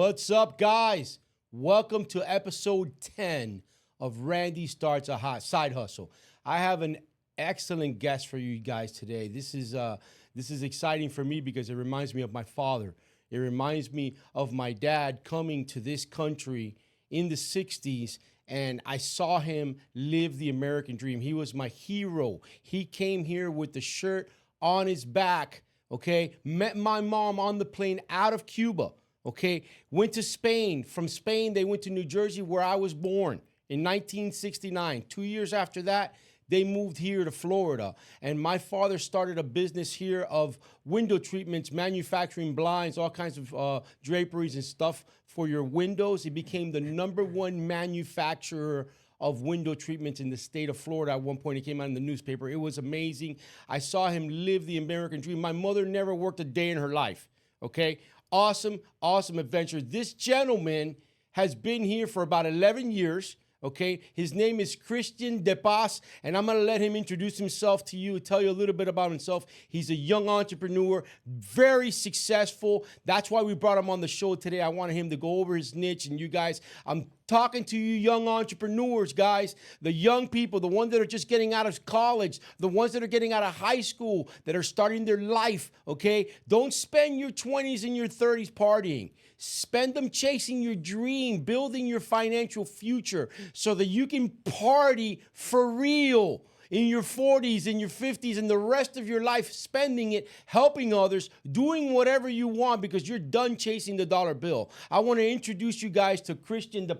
What's up, guys? Welcome to episode 10 of Randy Starts a Side Hustle. I have an excellent guest for you guys today. This is exciting for me because it reminds me of my father. It reminds me of my dad coming to this country in the 60s, and I saw him live the American dream. He was my hero. He came here with the shirt on his back, okay? Met my mom on the plane out of Cuba, okay? Went to Spain. From Spain, they went to New Jersey, where I was born in 1969. 2 years after that, they moved here to Florida. And my father started a business here of window treatments, manufacturing blinds, all kinds of draperies and stuff for your windows. He became the #1 manufacturer of window treatments in the state of Florida. At one point, it came out in the newspaper. It was amazing. I saw him live the American dream. My mother never worked a day in her life, okay? Awesome, awesome adventure. This gentleman has been here for about 11 years. Okay, his name is Cristian J, and I'm gonna let him introduce himself to you, tell you a little bit about himself. He's a young entrepreneur, very successful. That's why we brought him on the show today. I wanted him to go over his niche, and you guys, I'm talking to you young entrepreneurs, guys, the young people, the ones that are just getting out of college, the ones that are getting out of high school, that are starting their life, okay? Don't spend your 20s and your 30s partying. Spend them chasing your dream, building your financial future so that you can party for real in your 40s, in your 50s, and the rest of your life, spending it, helping others, doing whatever you want because you're done chasing the dollar bill. I want to introduce you guys to Cristian J.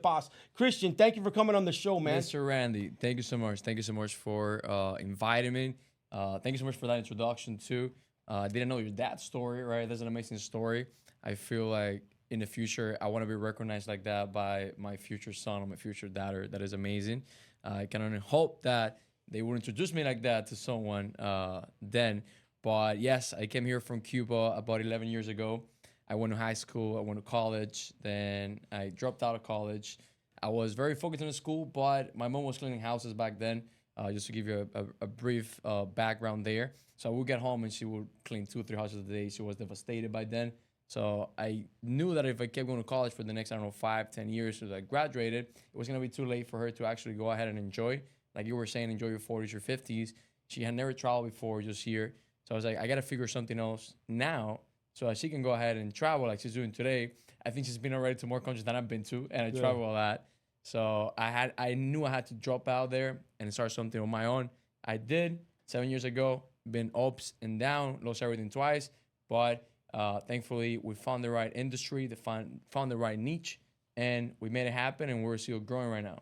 Cristian, thank you for coming on the show, man. Mr. Randy, thank you so much. Thank you so much for inviting me. Thank you so much for that introduction, too. I didn't know your dad's story, right? That's an amazing story. I feel like in the future, I want to be recognized like that by my future son or my future daughter. That is amazing. I can only hope that they would introduce me like that to someone then. But yes, I came here from Cuba about 11 years ago. I went to high school. I went to college. Then I dropped out of college. I was very focused on the school, but my mom was cleaning houses back then. Just to give you a brief background there. So I would get home and she would clean 2 or 3 houses a day. She was devastated by then. So I knew that if I kept going to college for the next, 5, 10 years till I graduated, it was going to be too late for her to actually go ahead and enjoy. Like you were saying, enjoy your 40s, your 50s. She had never traveled before, just here. So I was like, I got to figure something else now so that she can go ahead and travel like she's doing today. I think she's been already to more countries than I've been to, and I travel a lot. So I knew I had to drop out there and start something on my own. I did 7 years ago, been ups and down, lost everything twice, but thankfully, we found the right industry, found the right niche, and we made it happen, and we're still growing right now.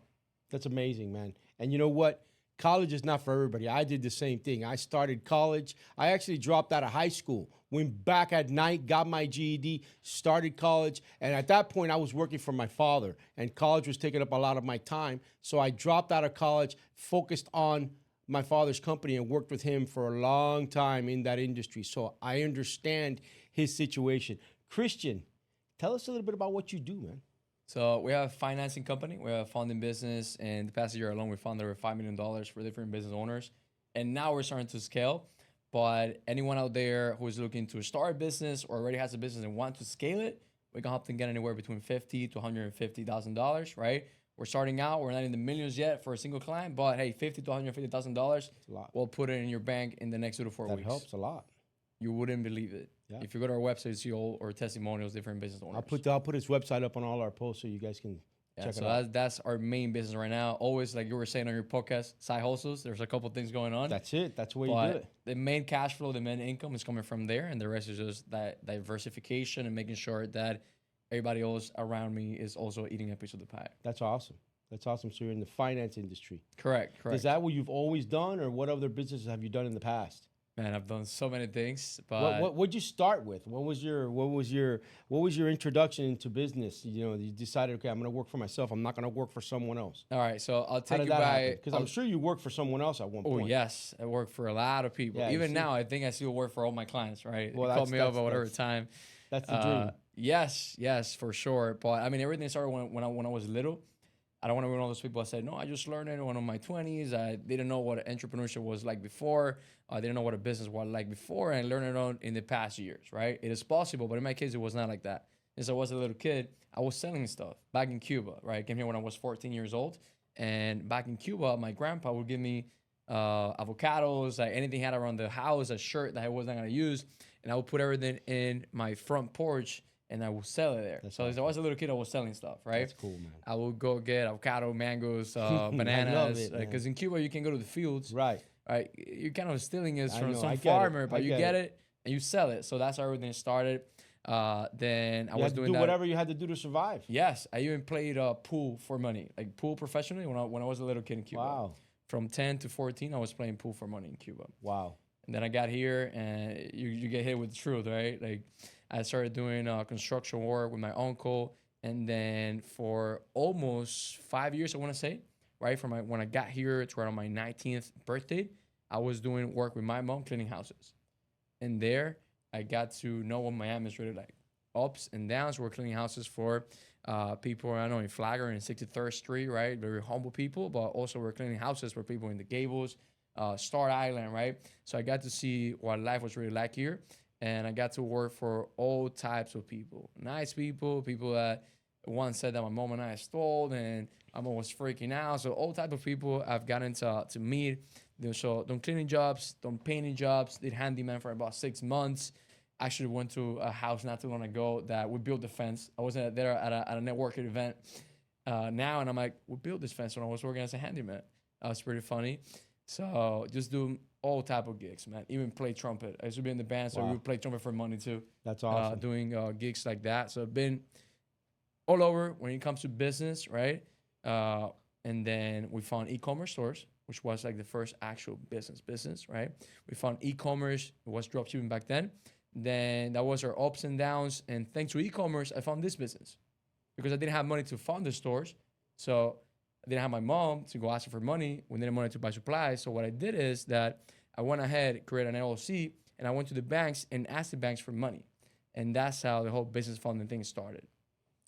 That's amazing, man. And you know what? College is not for everybody. I did the same thing. I started college. I actually dropped out of high school, went back at night, got my GED, started college, and at that point, I was working for my father, and college was taking up a lot of my time, so I dropped out of college, focused on my father's company, and worked with him for a long time in that industry, so I understand his situation. Cristian, tell us a little bit about what you do, man. So we have a financing company. We have a funding business. And the past year alone, we funded over $5 million for different business owners. And now we're starting to scale. But anyone out there who is looking to start a business or already has a business and want to scale it, we can help them get anywhere between $50,000 to $150,000, right? We're starting out. We're not in the millions yet for a single client. But hey, $50,000 to $150,000, we'll put it in your bank in the next 2 to 4 weeks. That helps a lot. You wouldn't believe it. Yeah. If you go to our website, you see all our testimonials, different business owners. I'll put his website up on all our posts so you guys can check it out. That's our main business right now. Always, like you were saying on your podcast, side hustles. There's a couple things going on. That's it. That's where you do it. The main cash flow, the main income is coming from there, and the rest is just that diversification and making sure that everybody else around me is also eating a piece of the pie. That's awesome. That's awesome. So you're in the finance industry. Correct. Is that what you've always done, or what other businesses have you done in the past? Man, I've done so many things, but what'd you start with? What was your introduction into business? You know, you decided, okay, I'm going to work for myself. I'm not going to work for someone else. All right, so I'll take you by, because I'm sure you worked for someone else at one point. Oh yes, I worked for a lot of people. Yeah, even now, I think I still work for all my clients. Right? Well, they call me up at whatever time. That's the dream. Yes, for sure. But I mean, everything started when I was little. I don't want to be one of those people that say, no, I just learned it when in my 20s. I didn't know what entrepreneurship was like before. I didn't know what a business was like before. And I learned it in the past years, right? It is possible, but in my case, it was not like that. Since I was a little kid, I was selling stuff back in Cuba, right? I came here when I was 14 years old. And back in Cuba, my grandpa would give me avocados, like anything he had around the house, a shirt that I wasn't going to use. And I would put everything in my front porch and I would sell it there. That's so as I was a little kid, I was selling stuff, right? That's cool, man. I would go get avocado, mangoes, I love bananas. it, man. Because in Cuba, you can go to the fields. Right. Right. You're kind of stealing it I from know, some I get it. farmer, I but you get get it. it and you sell it. So that's how everything started. Then I You was had to doing do that. whatever you had to do to survive. Yes, I even played pool for money, like pool professionally when I was a little kid in Cuba. Wow. From 10 to 14, I was playing pool for money in Cuba. Wow. And then I got here, and you get hit with the truth, right? Like I started doing construction work with my uncle, and then for almost 5 years, I want to say, right, from when I got here to around my 19th birthday, I was doing work with my mom cleaning houses. And there, I got to know what Miami is really like. Ups and downs. We're cleaning houses for people, I know, in Flagler and 63rd Street, right? Very humble people, but also we're cleaning houses for people in the Gables, Star Island, right? So I got to see what life was really like here. And I got to work for all types of people. Nice people, people that once said that my mom and I stole, and my mom was freaking out. So all type of people I've gotten to meet. So done cleaning jobs, done painting jobs, did handyman for about 6 months. Actually went to a house not too long ago that we built the fence. I was there at a networking event now, and I'm like, we built this fence when I was working as a handyman. That was pretty funny. So just do all type of gigs, man. Even play trumpet. I used to be in the band, so Wow. we would play trumpet for money too. That's awesome. Doing gigs like that. So I've been all over when it comes to business, right? And then we found e-commerce stores, which was like the first actual business, right? We found e-commerce. It was dropshipping back then. Then that was our ups and downs. And thanks to e-commerce, I found this business because I didn't have money to fund the stores. So I didn't have my mom to go ask her for money. We didn't have money to buy supplies. So what I did is that I went ahead, created an LLC, and I went to the banks and asked the banks for money. And that's how the whole business funding thing started.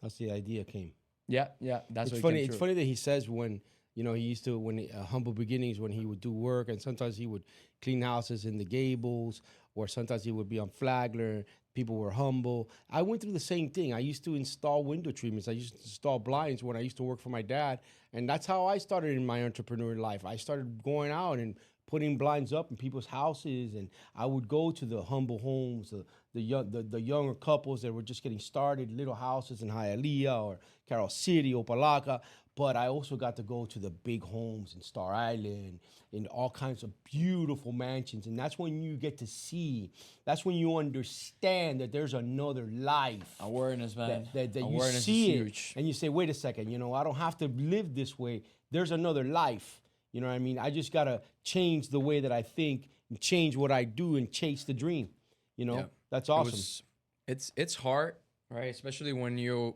That's the idea came. Yeah, that's It's what funny. it came It's true. funny that he says when he used to humble beginnings when he would do work, and sometimes he would clean houses in the Gables, or sometimes he would be on Flagler. People were humble. I went through the same thing. I used to install window treatments. I used to install blinds when I used to work for my dad, and that's how I started in my entrepreneurial life. I started going out and putting blinds up in people's houses, and I would go to the humble homes, the younger couples that were just getting started, little houses in Hialeah or Carol City, Opalaca. But I also got to go to the big homes in Star Island, in all kinds of beautiful mansions. And that's when you get to see, that's when you understand that there's another life. Awareness, man. That you Awareness see is it, huge. and you say, wait a second, I don't have to live this way. There's another life. You know what I mean? I just got to change the way that I think, and change what I do, and chase the dream. Yeah. That's It awesome. it's hard, right? Especially when you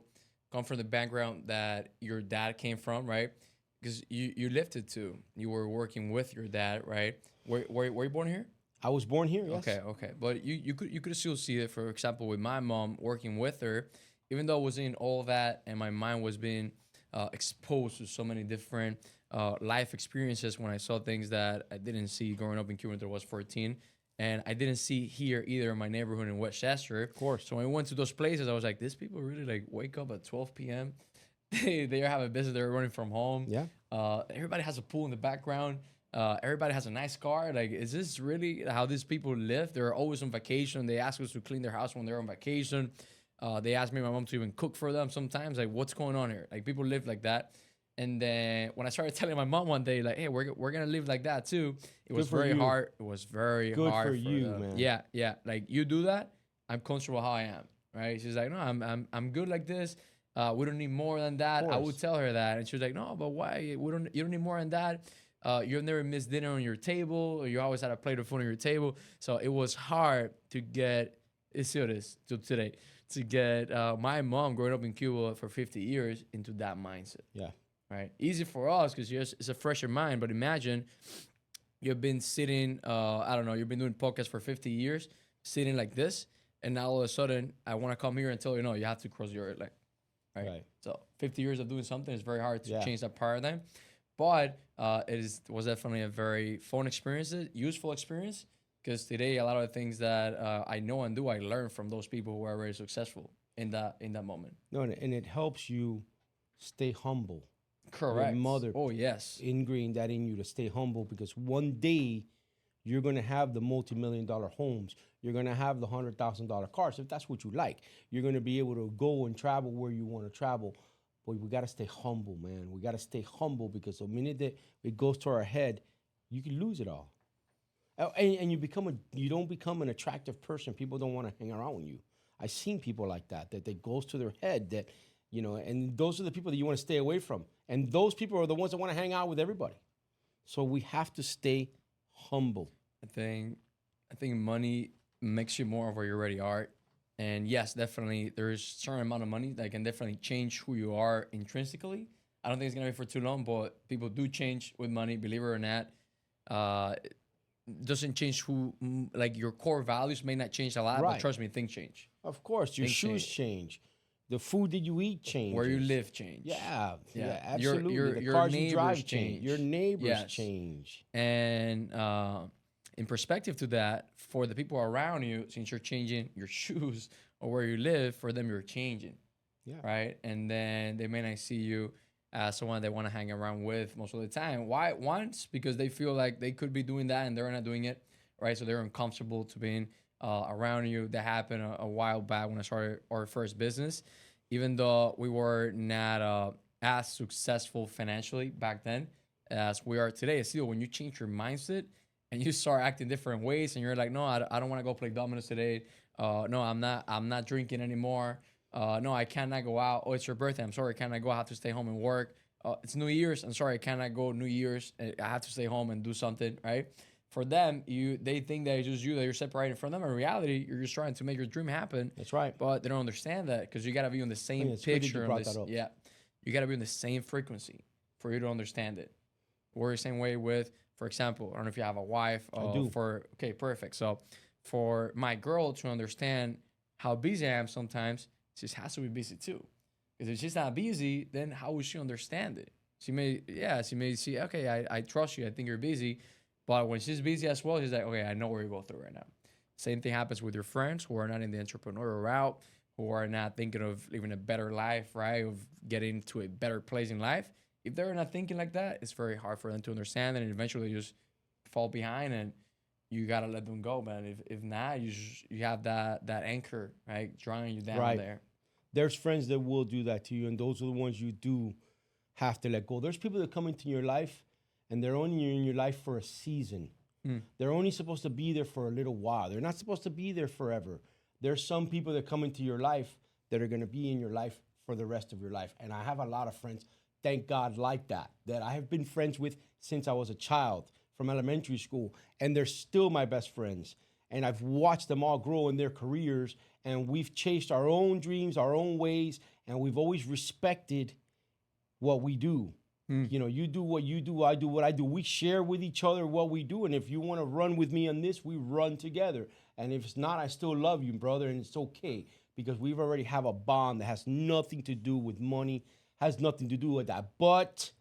come from the background that your dad came from, right? Because you lived it too. You were working with your dad, right? Were you born here? I was born here, yes. Okay. But you could still see it, for example, with my mom working with her, even though I was in all that and my mind was being exposed to so many different life experiences when I saw things that I didn't see growing up in Cuba until I was 14. And I didn't see here either in my neighborhood in Westchester. Of course. So when I went to those places, I was like, these people really like wake up at 12 p.m. they have a business, they're running from home. Yeah. Everybody has a pool in the background. Everybody has a nice car. Like, is this really how these people live? They're always on vacation. They ask us to clean their house when they're on vacation. They ask me and my mom to even cook for them sometimes. Like, what's going on here? Like, people live like that. And then when I started telling my mom one day, like, hey, we're going to live like that too, it was very hard. It was very Good hard for you, them. man. Yeah. Like, you do that, I'm comfortable how I am, right? She's like, no, I'm good like this. We don't need more than that. I would tell her that. And she was like, no, but why? You don't need more than that. You've never missed dinner on your table, or you always had a plate of food on your table. So it was hard to get, it's still is to today, to get my mom growing up in Cuba for 50 years into that mindset. Yeah. Right. Easy for us because it's a fresher mind. But imagine you've been sitting, I don't know, you've been doing podcasts for 50 years, sitting like this. And now all of a sudden, I want to come here and tell you, no, you have to cross your leg. Right. So 50 years of doing something is very hard to change that paradigm. But was definitely a very fun experience, useful experience. Because today, a lot of the things that I know and do, I learned from those people who are very successful in that moment. No, and it helps you stay humble. Correct. Your mother Oh yes. ingrained that in you to stay humble because one day you're gonna have the multi-million-dollar homes. You're gonna have the $100,000 cars if that's what you like. You're gonna be able to go and travel where you want to travel. But we gotta stay humble, man. We gotta stay humble because the minute that it goes to our head, you can lose it all. And you don't become an attractive person. People don't want to hang around with you. I've seen people like that that goes to their head that, and those are the people that you want to stay away from. And those people are the ones that want to hang out with everybody. So we have to stay humble. I think money makes you more of where you already are. And yes, definitely there's a certain amount of money that can definitely change who you are intrinsically. I don't think it's gonna be for too long, but people do change with money, believe it or not. It doesn't change like your core values may not change a lot, Right. but trust me, things change. Of course, your Things shoes change. The food that you eat changes. Where you live change. Yeah, Yeah. absolutely. the Your cars you neighbors drive change. Your neighbors Yes. change. And in perspective to that, for the people around you, since you're changing your shoes or where you live, for them you're changing, Yeah. right? And then they may not see you as someone they want to hang around with most of the time. Why? Once because they feel like they could be doing that and they're not doing it, right? So they're uncomfortable to being around you. That happened a while back when I started our first business. Even though we were not as successful financially back then as we are today, still when you change your mindset and you start acting different ways and you're like, no, I don't want to go play dominoes today. No, I'm not drinking anymore. No, I cannot go out. Oh, it's your birthday. I'm sorry, I cannot go. I have to stay home and work. It's New Year's. I'm sorry, I cannot go New Year's. I have to stay home and do something, right? For them, they think that it's just you, that you're separated from them. In reality, you're just trying to make your dream happen. That's right. But they don't understand that because you got to be on the same it's good that you picture. brought that up. Yeah, you got to be on the same frequency for you to understand it. We're the same way with, for example, I don't know if you have a wife. I do. Okay, perfect. So for my girl to understand how busy I am sometimes, she just has to be busy too. Because if she's not busy, then how would she understand it? She may see, okay, I trust you. I think you're busy. But when she's busy as well, she's like, okay, I know where you go through right now. Same thing happens with your friends who are not in the entrepreneurial route, who are not thinking of living a better life, right? Of getting to a better place in life. If they're not thinking like that, it's very hard for them to understand, and eventually you just fall behind, and you gotta let them go, man. If not, you have that anchor, right, drawing you down Right. there. There's friends that will do that to you, and those are the ones you do have to let go. There's people that come into your life, and they're only in your life for a season. They're only supposed to be there for a little while. They're not supposed to be there forever. There's some people that come into your life that are going to be in your life for the rest of your life. And I have a lot of friends, thank God, like that I have been friends with since I was a child from elementary school. And they're still my best friends. And I've watched them all grow in their careers. And we've chased our own dreams, our own ways. And we've always respected what we do. You do what you do, I do what I do. We share with each other what we do. And if you want to run with me on this, we run together. And if it's not, I still love you, brother. And it's okay because we've already have a bond that has nothing to do with money, has nothing to do with that. But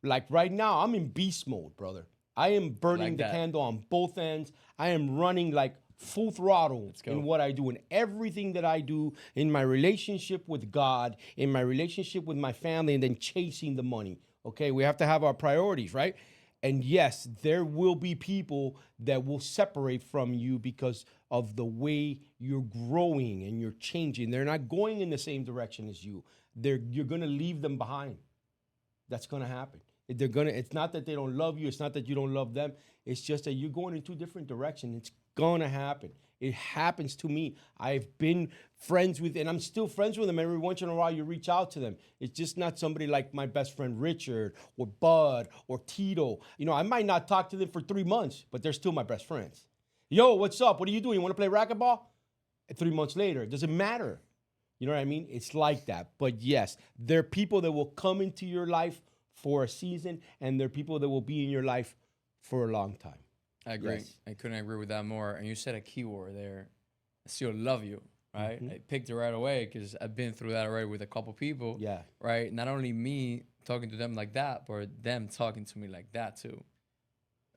like right now, I'm in beast mode, brother. I am burning Like the that. candle on both ends. I am running like full throttle go. in what I do, in everything that I do, in my relationship with God, in my relationship with my family, and then chasing the money. Okay, we have to have our priorities, right? And yes, there will be people that will separate from you because of the way you're growing and you're changing. They're not going in the same direction as you. You're gonna leave them behind. That's gonna happen. It's not that they don't love you, it's not that you don't love them. It's just that you're going in two different directions. It's gonna happen. It happens to me. I've been friends with, and I'm still friends with them. Every once in a while, you reach out to them. It's just not somebody like my best friend Richard or Bud or Tito. I might not talk to them for 3 months, but they're still my best friends. Yo, what's up? What are you doing? You want to play racquetball? And 3 months later, it doesn't matter. You know what I mean? It's like that. But yes, there are people that will come into your life for a season, and there are people that will be in your life for a long time. I agree. Yes. I couldn't agree with that more. And you said a key word there. I still love you, right? Mm-hmm. I picked it right away because I've been through that already with a couple people. Yeah. Right? Not only me talking to them like that, but them talking to me like that too.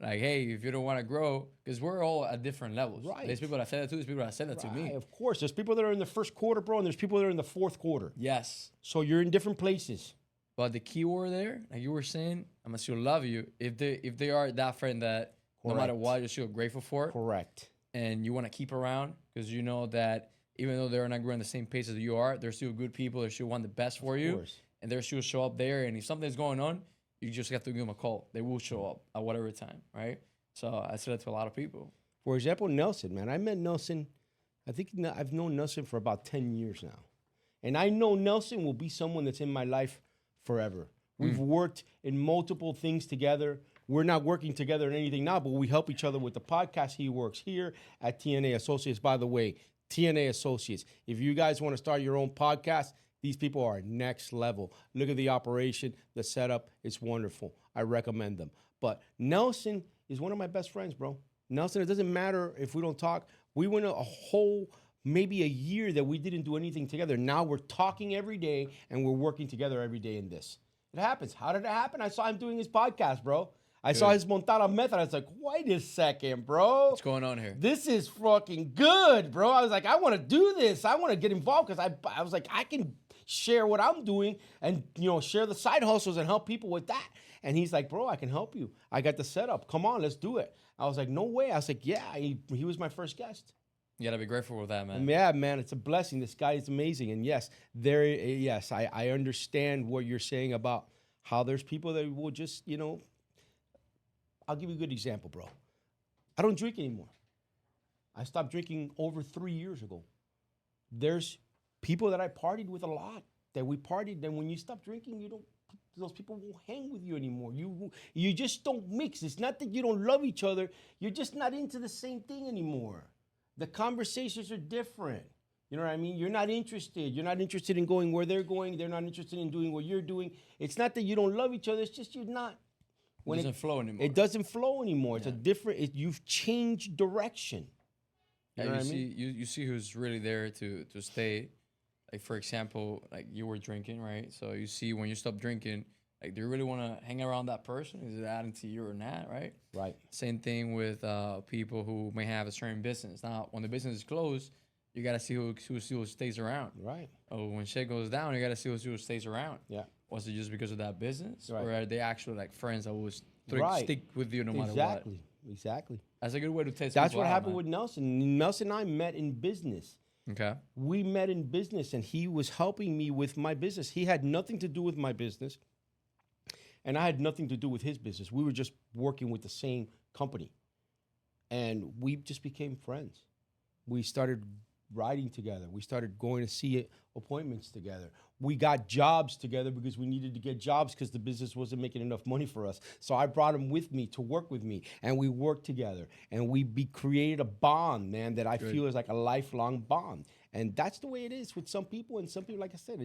Like, hey, if you don't want to grow, because we're all at different levels. Right. There's people that say that to, there's people that say that to me. Of course. There's people that are in the first quarter, bro, and there's people that are in the fourth quarter. Yes. So you're in different places. But the key word there, like you were saying, I'm gonna still love you if they are that friend that no matter what you're still grateful for. Correct. And you want to keep around because you know that even though they're not growing the same pace as you are, they're still good people. They still want the best for you, and they're still show up there. And if something's going on, you just have to give them a call. They will show up at whatever time, right? So I said that to a lot of people. For example, Nelson, man. I met Nelson. I think I've known Nelson for about 10 years now. And I know Nelson will be someone that's in my life forever. We've worked in multiple things together. We're not working together in anything now, but we help each other with the podcast. He works here at TNA Associates. By the way, TNA Associates. If you guys want to start your own podcast, these people are next level. Look at the operation, the setup. It's wonderful. I recommend them. But Nelson is one of my best friends, bro. Nelson, it doesn't matter if we don't talk. We went a whole, maybe a year that we didn't do anything together. Now we're talking every day, and we're working together every day in this. It happens. How did it happen? I saw him doing his podcast, bro. I saw his Montada method. I was like, wait a second, bro. What's going on here? This is fucking good, bro. I was like, I want to do this. I want to get involved because I was like, I can share what I'm doing and, share the side hustles and help people with that. And he's like, bro, I can help you. I got the setup. Come on, let's do it. I was like, no way. I was like, yeah, he was my first guest. You gotta be grateful with that, man. Yeah, man, it's a blessing. This guy is amazing. And yes, I understand what you're saying about how there's people that will just, I'll give you a good example, bro. I don't drink anymore. I stopped drinking over 3 years ago. There's people that I partied with a lot that we partied. Then when you stop drinking, those people won't hang with you anymore. You just don't mix. It's not that you don't love each other. You're just not into the same thing anymore. The conversations are different. You know what I mean? You're not interested. You're not interested in going where they're going. They're not interested in doing what you're doing. It's not that you don't love each other. It's just you're not. It doesn't flow anymore. It doesn't flow anymore. It's a different. You've changed direction. You know what I mean? You see who's really there to stay. Like for example, like you were drinking, right? So you see when you stop drinking, like do you really want to hang around that person? Is it adding to you or not, right? Right. Same thing with people who may have a certain business. Now, when the business is closed, you gotta see who stays around. Right. Oh, when shit goes down, you gotta see who stays around. Yeah. Was it just because of that business, Right. or are they actually like friends that will stick with you no matter what? Exactly. That's a good way to test. That's what happened with Nelson. Nelson and I met in business. Okay. We met in business, and he was helping me with my business. He had nothing to do with my business, and I had nothing to do with his business. We were just working with the same company, and we just became friends. We started riding together. We started going to see appointments together. We got jobs together because we needed to get jobs because the business wasn't making enough money for us. So I brought him with me to work with me, and we worked together, and we created a bond, man, that I feel is like a lifelong bond. And that's the way it is with some people, and some people, like I said,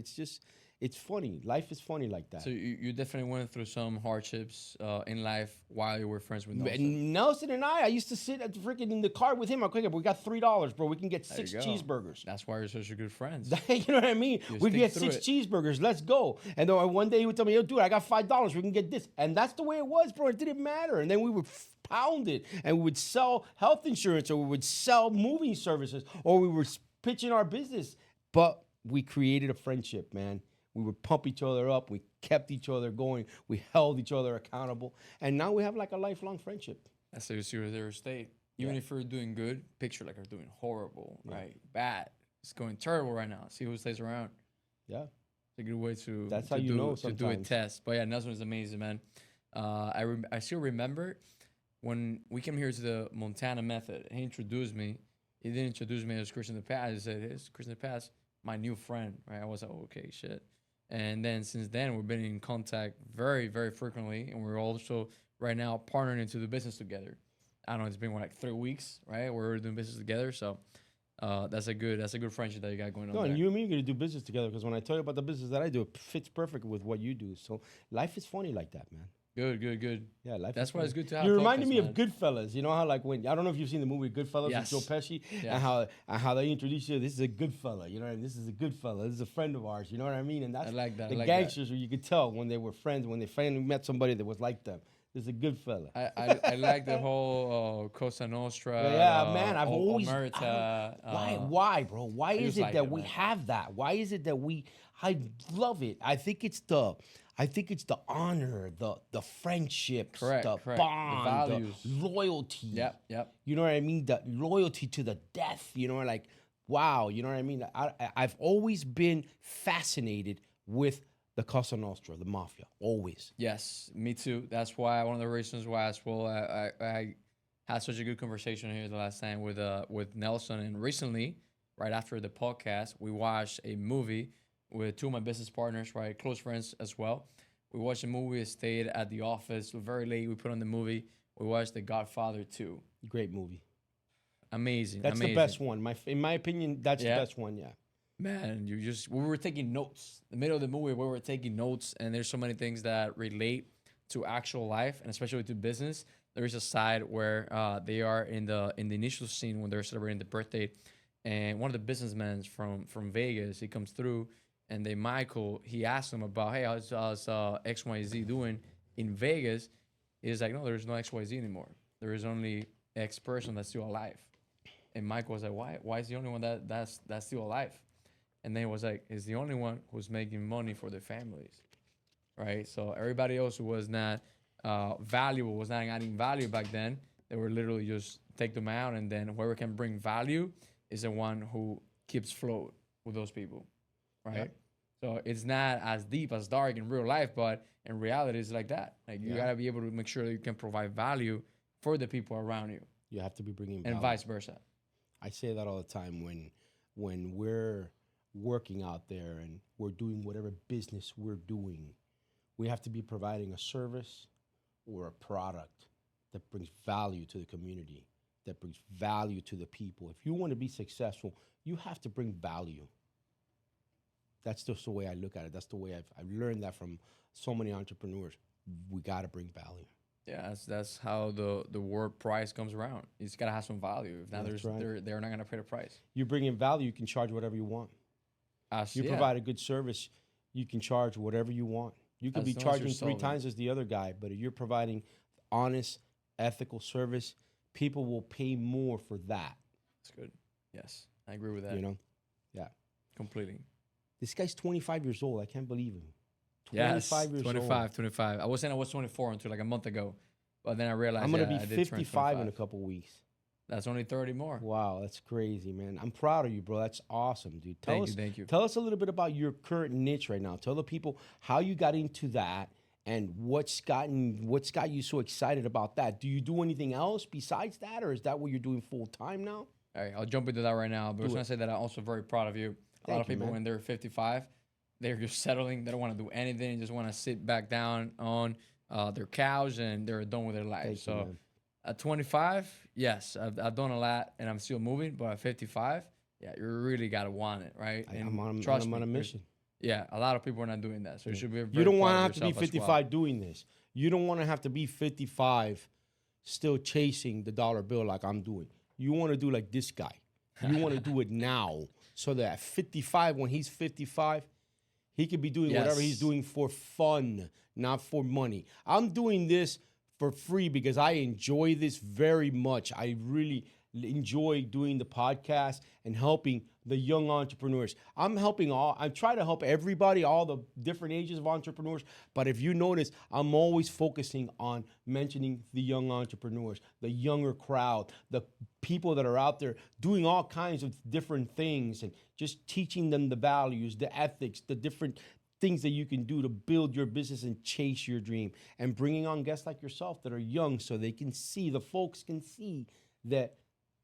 it's funny. Life is funny like that. So you definitely went through some hardships in life while you were friends with Nelson. Nelson and I used to sit at freaking in the car with him. Okay, we got $3, bro. We can get 6 cheeseburgers. That's why you're such a good friends. You know what I mean? We can get 6 cheeseburgers. Let's go. And then one day he would tell me, "Yo, dude, I got $5. We can get this." And that's the way it was, bro. It didn't matter. And then we would pound it, and we would sell health insurance, or we would sell moving services, or we were pitching our business. But we created a friendship, man. We would pump each other up. We kept each other going. We held each other accountable. And now we have like a lifelong friendship. That's how you see where they stay. Even if you're doing good, picture like you're doing horrible, right? Bad. It's going terrible right now. See who stays around. Yeah. It's a good way to That's how you know to do a test. But yeah, Nelson is amazing, man. I still remember when we came here to the Montana method, he introduced me. He didn't introduce me as Cristian J. He said, "It's Cristian J, my new friend," right? I was like, oh, okay, shit. And then since then, we've been in contact very, very frequently. And we're also right now partnering into the business together. I don't know, it's been like 3 weeks, right? We're doing business together. So that's a good friendship that you got going on. No, there. and you and me are going to do business together, because when I tell you about the business that I do, it fits perfect with what you do. So life is funny like that, man. Good. Yeah, life. That's why it's good to have. You reminded podcasts, me man. of Goodfellas. You know how like when I don't know if you've seen the movie Goodfellas Yes. with Joe Pesci, Yes. and how they introduce you. This is a good fella. You know what I mean? This is a good fella. This is a friend of ours. You know what I mean? And that's I like that. the I like gangsters where you could tell when they were friends, when they finally met somebody that was like them. There's a good fella. I like the whole Cosa Nostra, Yeah, man. I've always Omerta. why, bro? Why I is just it like that it, we man. have that? Why is it that we? I love it. I think it's the honor, the friendships, the Correct. The bond, the values. loyalty. Yep. You know what I mean? The loyalty to the death. You know, like wow. You know what I mean? I've always been fascinated with the Cosa Nostra, the mafia. Always. Yes, me too. That's why one of the reasons why as well I had such a good conversation here the last time with Nelson, and recently, right after the podcast, we watched a movie with two of my business partners, right, close friends as well. We watched a movie, stayed at the office very late. We put on the movie. We watched The Godfather 2. Great movie. Amazing. That's the best one. In my opinion, that's the Yeah. best one. Yeah. Man, we were taking notes. In the middle of the movie, we were taking notes, and there's so many things that relate to actual life and especially to business. There is a side where they are in the initial scene when they're celebrating the birthday, and one of the businessmen from Vegas, he comes through, and Michael, he asks him about, hey, how's XYZ doing in Vegas? He's like, no, there's no XYZ anymore. There is only X person that's still alive. And Michael was like, why? Why is the only one that's still alive? And then it was like, he's the only one who's making money for their families, right? So everybody else who was not valuable, was not adding value back then, they were literally just take them out, and then whoever can bring value is the one who keeps float with those people, right? Yep. So it's not as deep, as dark in real life, but in reality, it's like that. Like you gotta be able to make sure that you can provide value for the people around you, You have to be bringing and value. vice versa. I say that all the time when we're working out there and we're doing whatever business we're doing, we have to be providing a service or a product that brings value to the community, that brings value to the people. If you want to be successful, you have to bring value. That's just the way I look at it. That's the way I've learned that from so many entrepreneurs. We got to bring value. Yeah, that's how the word price comes around. You just gotta have some value. If not, That's right. they're not gonna pay the price. You bring in value, you can charge whatever you want. You provide a good service, you can charge whatever you want. You could As be long as charging you're 3 solvent. times as the other guy, but if you're providing honest, ethical service, people will pay more for that. That's good. Yes, I agree with that. You know? Yeah. Completely. This guy's 25 years old. I can't believe him. Yes, 25 years 25, old. 25. I was saying I was 24 until like a month ago, but then I realized I'm going to I be did turn 55 in 25. a couple weeks. That's only 30 more. Wow, that's crazy, man. I'm proud of you, bro. That's awesome, dude. Thank you. Tell us a little bit about your current niche right now. Tell the people how you got into that and what's got you so excited about that. Do you do anything else besides that, or is that what you're doing full time now? All right, I'll jump into that right now. But I was Do gonna it. say that I'm also very proud of you. A lot Thank of you, people man. when they're 55, they're just settling. They don't want to do anything. They just want to sit back down on their couch and they're done with their life. Thank you, So man. at 25, yes, I've done a lot and I'm still moving. But at 55, yeah, you really gotta want it, right? I'm on a there's- mission. Yeah, a lot of people are not doing that. So you should be. You Very don't proud want to of have to be yourself as 55 doing this. You don't want to have to be 55 still chasing the dollar bill like I'm doing. You want to do like this guy. You want to do it now so that at 55, when he's 55, he could be doing whatever he's Yes. doing for fun, not for money. I'm doing this for free because I enjoy this very much. I really enjoy doing the podcast and helping the young entrepreneurs. I'm trying to help everybody, all the different ages of entrepreneurs. But if you notice, I'm always focusing on mentioning the young entrepreneurs, the younger crowd, the people that are out there doing all kinds of different things and just teaching them the values, the ethics, the different things that you can do to build your business and chase your dream, and bringing on guests like yourself that are young so the folks can see that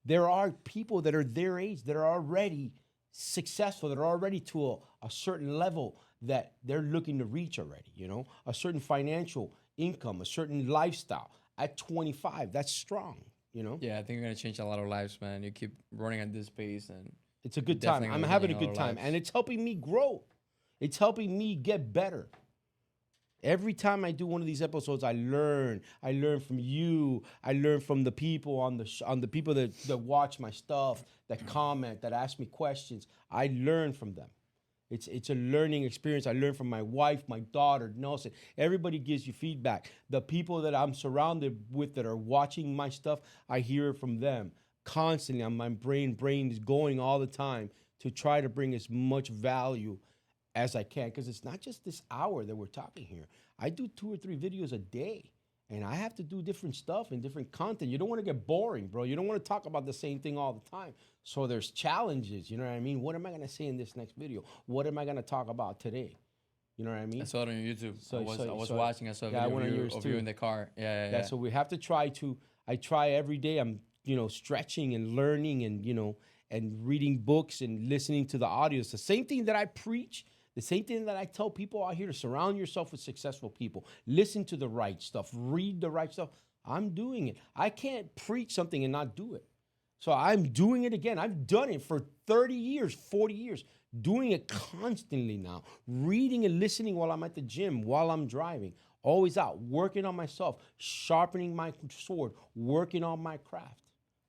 there are people that are their age that are already successful, that are already to a certain level that they're looking to reach already, a certain financial income, a certain lifestyle. At 25, that's strong, Yeah, I think you're gonna change a lot of lives, man. You keep running at this pace, and It's a good time. Definitely I'm gonna having a change a lot good of time, lives. and it's helping me grow. It's helping me get better. Every time I do one of these episodes, I learn. I learn from you. I learn from the people on the people that watch my stuff, that comment, that ask me questions. I learn from them. It's a learning experience. I learned from my wife, my daughter, Nelson. Everybody gives you feedback. The people that I'm surrounded with that are watching my stuff, I hear it from them constantly. On my brain is going all the time to try to bring as much value as I can, because it's not just this hour that we're talking here. I do 2 or 3 videos a day, and I have to do different stuff and different content. You don't want to get boring, bro. You don't want to talk about the same thing all the time. So there's challenges, you know what I mean? What am I going to say in this next video? What am I going to talk about today? You know what I mean? I saw it on your YouTube. So- I was so- watching. I saw a yeah, I video went on of you, yours of you too. in the car. Yeah. Yeah, so we have to I try every day. I'm, stretching and learning and, and reading books and listening to the audios. The same thing that I preach, the same thing that I tell people out here, to surround yourself with successful people. Listen to the right stuff, read the right stuff. I'm doing it. I can't preach something and not do it. So I'm doing it again. I've done it for 30 years, 40 years, doing it constantly now, reading and listening while I'm at the gym, while I'm driving, always out, working on myself, sharpening my sword, working on my craft.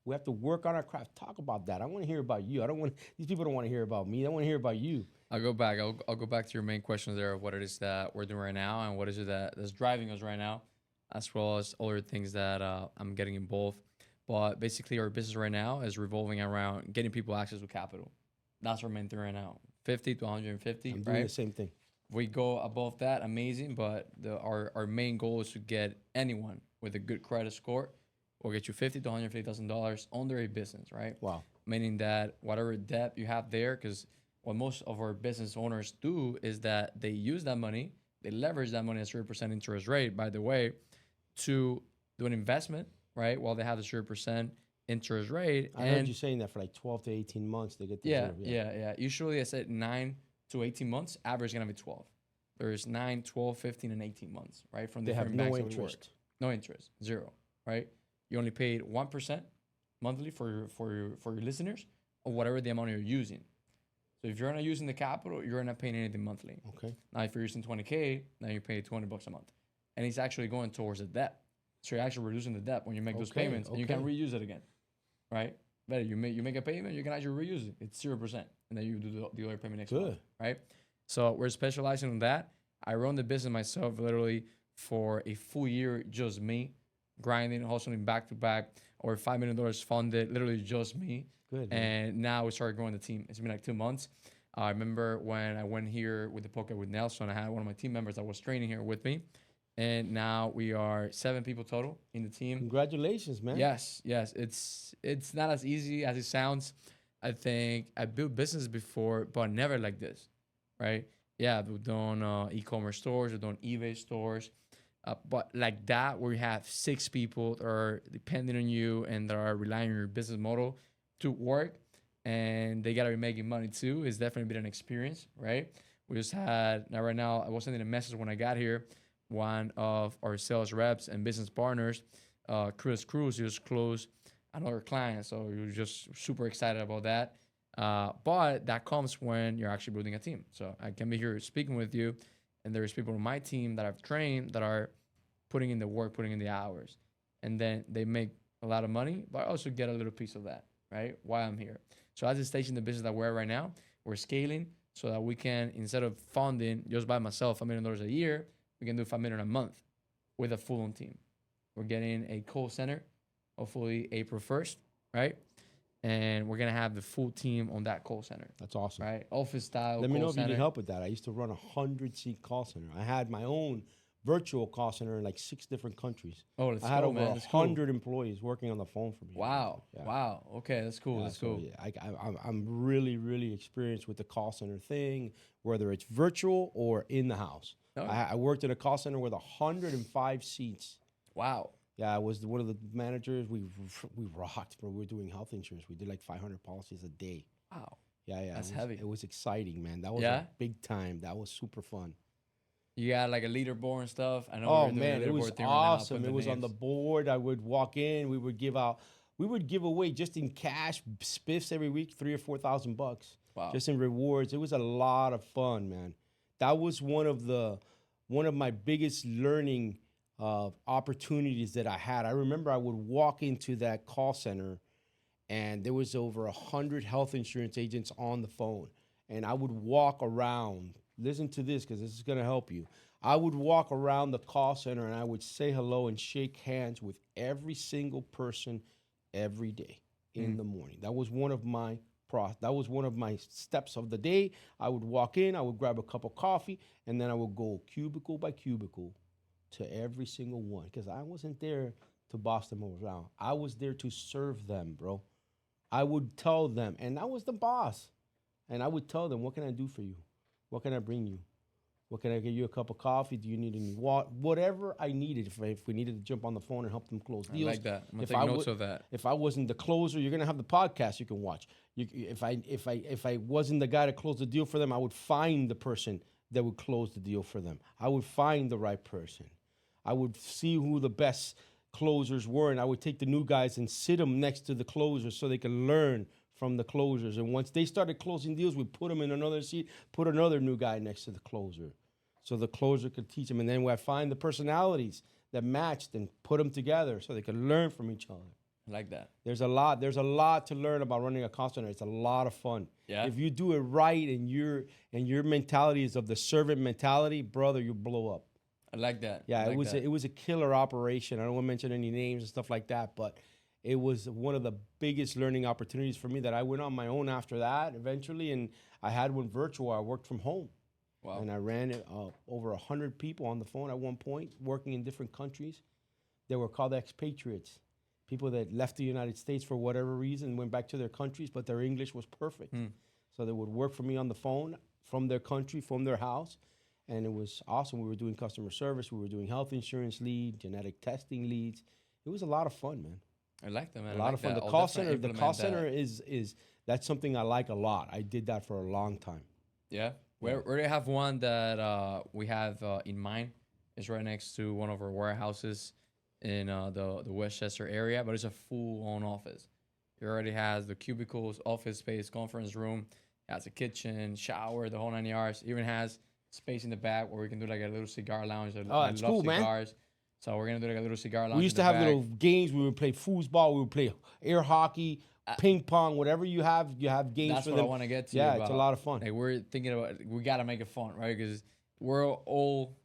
We have to work on our craft. Talk about that. I want to hear about you. These people don't want to hear about me. They want to hear about you. I'll go back. I'll go back to your main questions there of what it is that we're doing right now and what is it that's driving us right now, as well as other things that I'm getting involved. But basically, our business right now is revolving around getting people access to capital. That's our main thing right now. 50 to 150, I'm doing right? the same thing. If we go above that, amazing. But our main goal is to get anyone with a good credit score. We'll get you $50,000 to $150,000 under a business, right? Wow. Meaning that whatever debt you have there, because what most of our business owners do is that they use that money, they leverage that money at 0% interest rate, by the way, to do an investment, right? While they have the 0% interest rate. I heard you saying that for like 12 to 18 months they get the Yeah, zero. yeah. Usually I said 9 to 18 months. Average is going to be 12. There's 9, 12, 15, and 18 months, right? From They have different no banks that we work. interest. No interest, zero, right? You only paid 1% monthly for your listeners of whatever the amount you're using. So if you're not using the capital, you're not paying anything monthly. Okay. Now, if you're using 20K, now you pay $20 a month, and it's actually going towards the debt. So you're actually reducing the debt when you make those Okay, payments, and you can okay. reuse it again, right? Better you make a payment, you can actually reuse it. It's 0%, and then you do the other payment next month, Good. right? So we're specializing on that. I run the business myself literally for a full year, just me, grinding, hustling back to back, over $5 million funded, literally just me. Good. Man. And now we started growing the team. It's been like 2 months. I remember when I went here with the poker with Nelson, I had one of my team members that was training here with me. And now we are 7 people total in the team. Congratulations, man. Yes. It's not as easy as it sounds. I think I built business before, but never like this, right? Yeah, we've done e-commerce stores, we've done eBay stores, but like that, where you have 6 people that are depending on you and that are relying on your business model to work, and they gotta be making money too. It's definitely been an experience, right? We just had right now. I was sending a message when I got here. One of our sales reps and business partners, Chris Cruz, just closed another client, so we were just super excited about that. But that comes when you're actually building a team. So I can be here speaking with you, and there's people on my team that I've trained that are putting in the work, putting in the hours, and then they make a lot of money, but I also get a little piece of that, right? While I'm here. So at the stage in the business that we're at right now, we're scaling so that we can, instead of funding just by myself $1 million a year, we can do $5 million a month with a full-on team. We're getting a call center, hopefully April 1st, right? And we're gonna have the full team on that call center. That's awesome. Right, office style. Let me know call if you center. need help with that. I used to run 100-seat call center. I had my own virtual call center in like 6 different countries. Oh, let's I had go, over man. That's cool. 100 employees working on the phone for me. Wow, Yeah. wow. Okay, that's cool. Yeah, That's so, cool. yeah, I'm really, really experienced with the call center thing, whether it's virtual or in the house. Oh. I worked at a call center with 105 seats. Wow. Yeah, I was one of the managers. We rocked, bro. We were doing health insurance. We did like 500 policies a day. Wow. Yeah. That's it was, heavy. It was exciting, man. That was Yeah? a big time. That was super fun. You got like a leaderboard and stuff. I know. Oh we're doing man, a it was leaderboard thing right now, awesome. putting It was on the names. board. I would walk in. We would give away just in cash spiffs every week, $3,000 or $4,000, Wow. just in rewards. It was a lot of fun, man. That was one of my biggest learning opportunities that I had. I remember I would walk into that call center, and there was over 100 health insurance agents on the phone. and I would walk around. Listen to this because this is going to help you. I would walk around the call center and I would say hello and shake hands with every single person every day in the morning. That was one of my steps of the day. I would walk in, I would grab a cup of coffee, and then I would go cubicle by cubicle to every single one because I wasn't there to boss them around. I was there to serve them, bro. I would tell them, and I was the boss, and I would tell them, what can I do for you? What can I bring you? What can I get you? A cup of coffee? Do you need any water? Whatever I needed. If we needed to jump on the phone and help them close deals. I like that. I'm gonna take notes of that. If I wasn't the closer, you're gonna have the podcast you can watch. If I wasn't the guy to close the deal for them, I would find the person that would close the deal for them. I would find the right person. I would see who the best closers were, and I would take the new guys and sit them next to the closers so they could learn from the closers. And once they started closing deals, we put them in another seat, put another new guy next to the closer, so the closer could teach them. And then I find the personalities that matched and put them together so they could learn from each other. I like that. There's a lot to learn about running a call center. It's a lot of fun. Yeah. If you do it right and your mentality is of the servant mentality, brother, you blow up. I like that. Yeah, it was a killer operation. I don't want to mention any names and stuff like that, but it was one of the biggest learning opportunities for me that I went on my own after that eventually, and I had one virtual. I worked from home. Wow. And I ran over 100 people on the phone at one point, working in different countries. They were called expatriates, people that left the United States for whatever reason, went back to their countries, but their English was perfect. So they would work for me on the phone from their country, from their house. And it was awesome. We were doing customer service. We were doing health insurance leads, genetic testing leads. It was a lot of fun, man. I like that, man. A lot of fun. The call center is that's something I like a lot. I did that for a long time. Yeah. We already have one that we have in mind. It's right next to one of our warehouses in the Westchester area, but it's a full-on office. It already has the cubicles, office space, conference room. It has a kitchen, shower, the whole 9 yards. Even has space in the back where we can do like a little cigar lounge. That's cool, cigars. Man. So we're gonna do like a little cigar lounge. We used to have little games. We would play foosball. We would play air hockey, ping pong, whatever you have games that's for them. That's what I want to get to. Yeah, it's a lot of fun. Like we're thinking about, we got to make it fun, right? Because we're all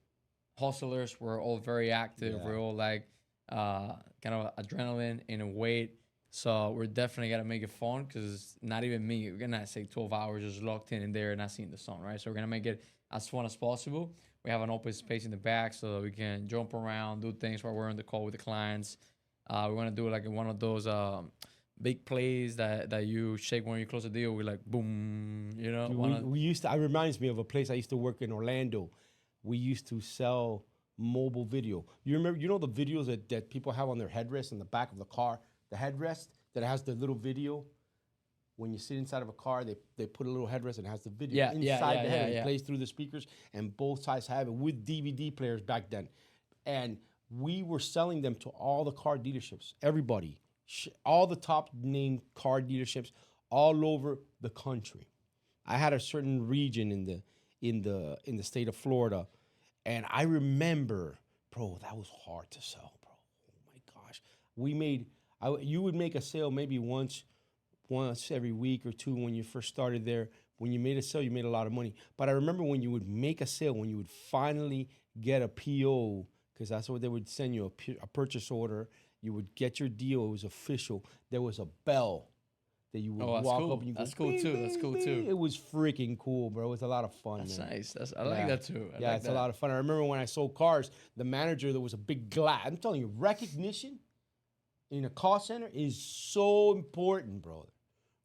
hustlers. We're all very active. Yeah. We're all like kind of adrenaline in a weight. So we're definitely got to make it fun because not even me, we're going to say 12 hours just locked in there and not seeing the sun, right? So we're going to make it as fun as possible. We have an open space in the back so that we can jump around, do things while we're on the call with the clients. We want to do like one of those big plays that you shake when you close a deal. We like, boom, you know. Dude, we used to, it reminds me of a place I used to work in Orlando. We used to sell mobile video. You know the videos that people have on their headrest in the back of the car? The headrest that has the little video. When you sit inside of a car, they put a little headrest and it has the video inside the head. It plays through the speakers, and both sides have it with DVD players back then. And we were selling them to all the car dealerships, everybody, all the top named car dealerships all over the country. I had a certain region in the state of Florida, and I remember, bro, that was hard to sell, bro. Oh my gosh, you would make a sale maybe once every week or two when you first started there. When you made a sale, you made a lot of money. But I remember when you would make a sale, when you would finally get a PO, because that's what they would send you, a purchase order. You would get your deal. It was official. There was a bell that you would walk up and you go, that's cool too. That's cool too. It was freaking cool, bro. It was a lot of fun. That's man. Nice. I like that too. It's a lot of fun. I remember when I sold cars, the manager, there was a big glass. I'm telling you, recognition in a call center is so important, brother.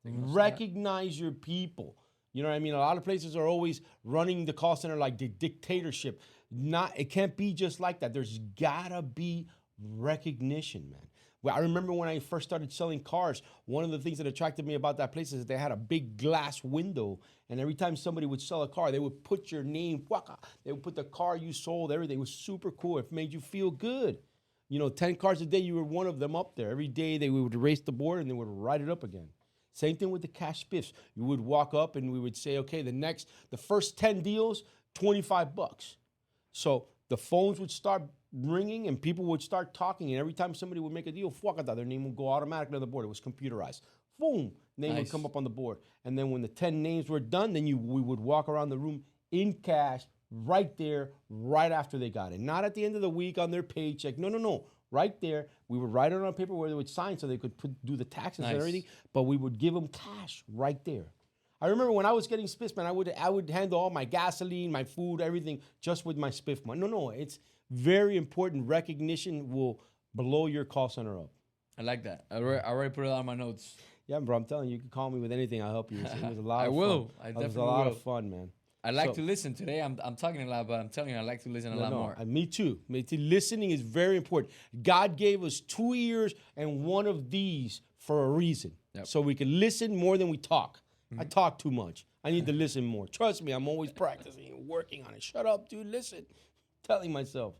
Recognize your people. You know what I mean? A lot of places are always running the call center like the dictatorship. It can't be just like that. There's gotta be recognition, man. Well, I remember when I first started selling cars, one of the things that attracted me about that place is that they had a big glass window, and every time somebody would sell a car, they would put your name, they would put the car you sold, everything. It was super cool. It made you feel good. 10 cars a day, you were one of them up there. Every day they would erase the board and they would write it up again. Same thing with the cash spiffs. You would walk up and we would say, okay, the first 10 deals, $25. So the phones would start ringing and people would start talking. And every time somebody would make a deal, their name would go automatically on the board. It was computerized. Boom, name would come up on the board. And then when the 10 names were done, then we would walk around the room in cash right there, right after they got it. Not at the end of the week on their paycheck. No. Right there. We would write it on paper where they would sign so they could do the taxes and everything. But we would give them cash right there. I remember when I was getting spiffs, man, I would handle all my gasoline, my food, everything just with my spiff money. No, it's very important. Recognition will blow your call center up. I like that. I already put it on my notes. Yeah, bro, I'm telling you, you can call me with anything. I'll help you. It was a lot I of will. fun. I It definitely was a lot will. of fun, man. I like to listen. Today I'm talking a lot, but I'm telling you, I like to listen a lot more. Me too. Listening is very important. God gave us 2 ears and one of these for a reason. Yep. So we can listen more than we talk. I talk too much. I need to listen more. Trust me, I'm always practicing and working on it. Shut up, dude. Listen. Telling myself.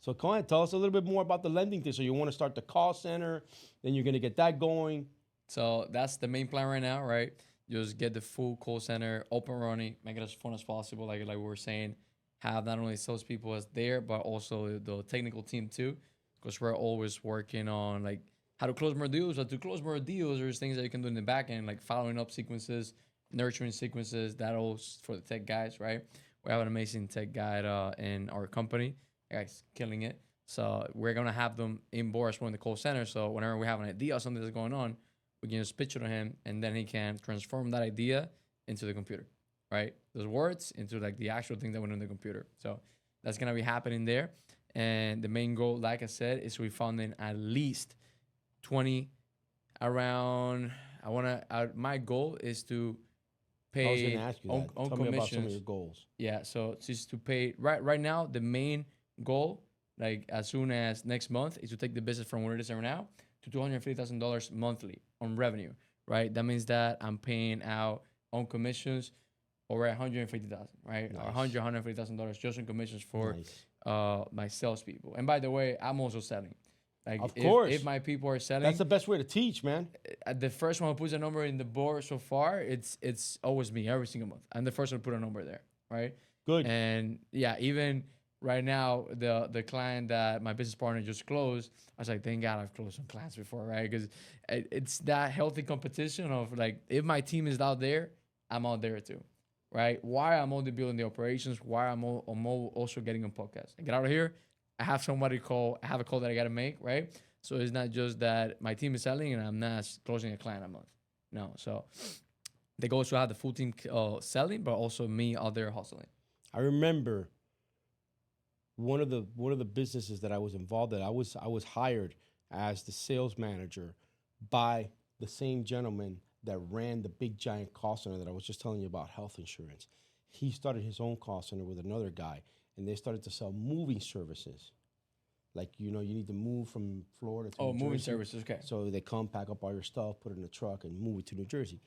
So come on, tell us a little bit more about the lending thing. So you want to start the call center, then you're going to get that going. So that's the main plan right now, right? Just get the full call center up and running, make it as fun as possible, like we were saying. Have not only salespeople as there, but also the technical team too, because we're always working on like how to close more deals. But to close more deals, there's things that you can do in the back end, like following up sequences, nurturing sequences. That all for the tech guys, right? We have an amazing tech guy in our company. Guys, killing it. So we're gonna have them in board as well in the call center. So whenever we have an idea or something that's going on, we can just pitch it to him, and then he can transform that idea into the computer, right? Those words into like the actual thing that went on the computer. So that's gonna be happening there. And the main goal, like I said, is we funding at least 20 around. My goal is to pay I was going to ask you that. on Tell me about some of commissions. your goals. Yeah, so just to pay right now, the main goal, like as soon as next month, is to take the business from where it is right now to $250,000 monthly on revenue, right? That means that I'm paying out on commissions over $150,000, right? Nice. Or $150,000 just on commissions for my salespeople. And by the way, I'm also selling. Like Of course. if my people are selling, That's the best way to teach, man. the first one who puts a number in the board so far, it's always me every single month. I'm the first one to put a number there, right? Good. And yeah, even right now, the client that my business partner just closed, I was like, thank God I've closed some clients before, right? Because it's that healthy competition of like, if my team is out there, I'm out there too, right? Why I'm only building the operations, why I'm also getting on podcasts. I get out of here, I have somebody call, I have a call that I got to make, right? So it's not just that my team is selling and I'm not closing a client a month. No, so the goal is to have the full team selling, but also me out there hustling. I remember one of the businesses that I was involved in. I was hired as the sales manager by the same gentleman that ran the big giant call center that I was just telling you about, health insurance. He started his own call center with another guy, and they started to sell moving services. Like, you need to move from Florida to New moving Jersey. services, okay. So they come, pack up all your stuff, put it in a truck, and move it to New Jersey.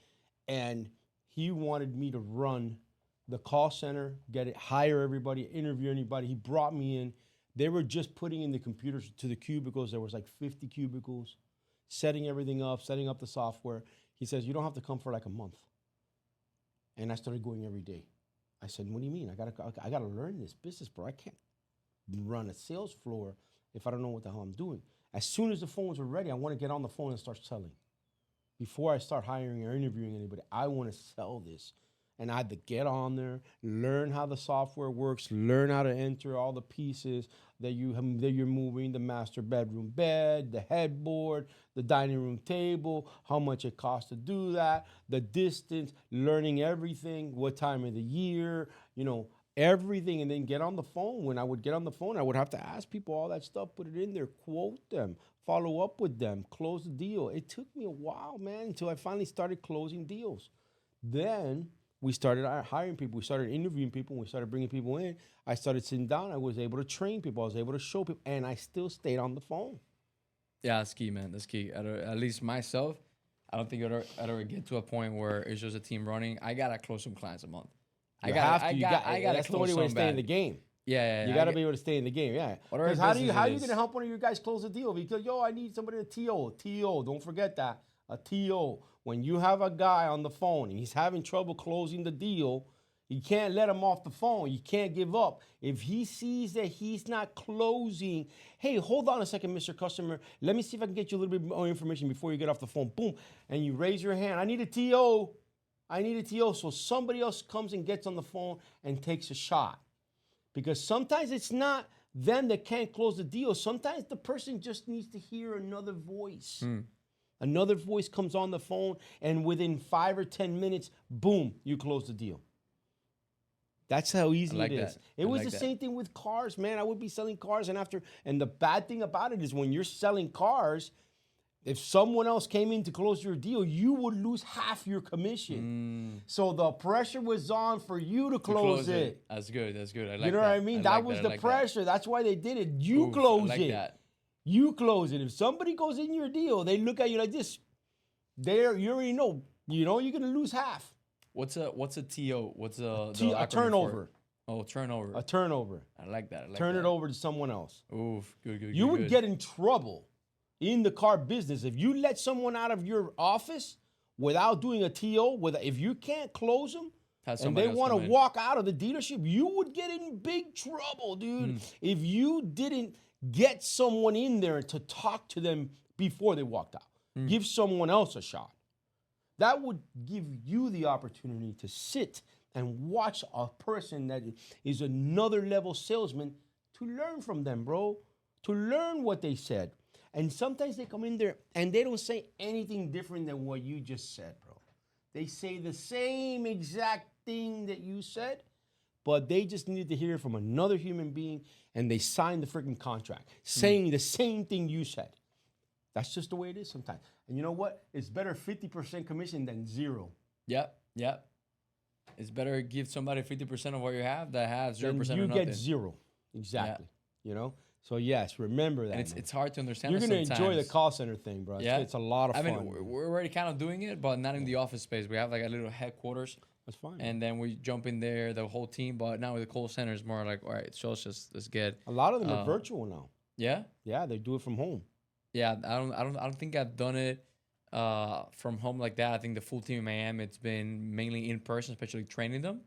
And he wanted me to run the call center, hire everybody, interview anybody. He brought me in. They were just putting in the computers to the cubicles. There was like 50 cubicles, setting everything up, setting up the software. He says, you don't have to come for like a month. And I started going every day. I said, what do you mean? I gotta learn this business, bro. I can't run a sales floor if I don't know what the hell I'm doing. As soon as the phones are ready, I want to get on the phone and start selling. Before I start hiring or interviewing anybody, I want to sell this. And I had to get on there, learn how the software works, learn how to enter all the pieces that you're moving, the master bedroom bed, the headboard, the dining room table, how much it costs to do that, the distance, learning everything, what time of the year, everything, and then get on the phone. When I would get on the phone, I would have to ask people all that stuff, put it in there, quote them, follow up with them, close the deal. It took me a while, man, until I finally started closing deals. Then we started hiring people. We started interviewing people. We started bringing people in. I started sitting down. I was able to train people. I was able to show people, and I still stayed on the phone. Yeah, that's key, man. That's key. At least myself, I don't think I'd ever get to a point where it's just a team running. I gotta close some clients a month. I gotta That's the only way to stay in the game. Yeah. You gotta be able to stay in the game. Yeah. Because how are you gonna help one of your guys close a deal? Because I need somebody to TO. Don't forget that. A TO. When you have a guy on the phone and he's having trouble closing the deal, You can't let him off the phone. You can't give up. If he sees that he's not closing, hey, hold on a second, Mr. Customer. Let me see if I can get you a little bit more information before you get off the phone. Boom. And you raise your hand. I need a TO. I need a TO. So somebody else comes and gets on the phone and takes a shot. Because sometimes it's not them that can't close the deal. Sometimes the person just needs to hear another voice. Another voice comes on the phone, and within 5 or 10 minutes, boom, you close the deal. That's how easy it is. It was the same thing with cars, man. I would be selling cars, and the bad thing about it is when you're selling cars, if someone else came in to close your deal, you would lose half your commission. So the pressure was on for you to close it. That's good. That's good. I like that. You know what I mean? That was the pressure. That's why they did it. You close it. You close it. If somebody goes in your deal, they look at you like this. You already know. You know you're gonna lose half. What's a TO? What's a turnover? Oh, turnover. A turnover. I like that. Turn it over to someone else. Oof, good. You would get in trouble in the car business if you let someone out of your office without doing a TO. If you can't close them and they want to walk out of the dealership, you would get in big trouble, dude. If you didn't get someone in there to talk to them before they walked out, give someone else a shot. That would give you the opportunity to sit and watch a person that is another level salesman to learn from them, bro, to learn what they said. And sometimes they come in there and they don't say anything different than what you just said, bro. They say the same exact thing that you said, but they just needed to hear it from another human being, and they signed the freaking contract saying the same thing you said. That's just the way it is sometimes. And you know what? It's better 50% commission than zero. Yep. It's better give somebody 50% of what you have that have 0% then of you nothing. get zero. Exactly. You know? So yes, remember that. And it's hard to understand. You're going to enjoy the call center thing, bro. Yeah. It's a lot of fun. I mean, we're already kind of doing it, but not in the office space. We have like a little headquarters. That's fine. And then we jump in there, the whole team. But now with the call center, it's more like, all right, so let's get. A lot of them are virtual now. Yeah. Yeah, they do it from home. Yeah, I don't think I've done it from home like that. I think the full team in Miami, it's been mainly in person, especially training them.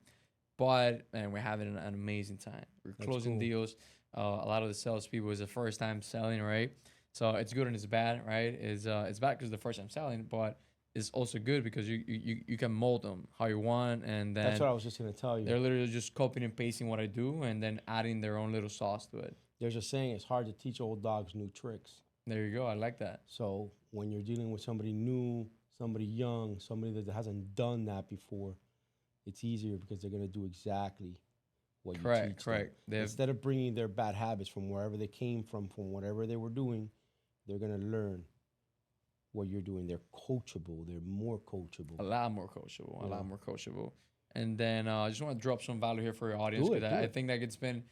But man, we're having an amazing time. We're closing deals. A lot of the salespeople is the first time selling, right? So it's good and it's bad, right? It's bad because it's the first time selling, but it's also good because you can mold them how you want, and then that's what I was just gonna tell you. They're literally just copying and pasting what I do, and then adding their own little sauce to it. There's a saying: it's hard to teach old dogs new tricks. There you go. I like that. So when you're dealing with somebody new, somebody young, somebody that hasn't done that before, it's easier because they're gonna do exactly what you teach them. Instead of bringing their bad habits from wherever they came from whatever they were doing, they're gonna learn what you're doing. They're coachable. They're more coachable. A lot more coachable. Yeah. A lot more coachable. And then I just want to drop some value here for your audience because I think that it's been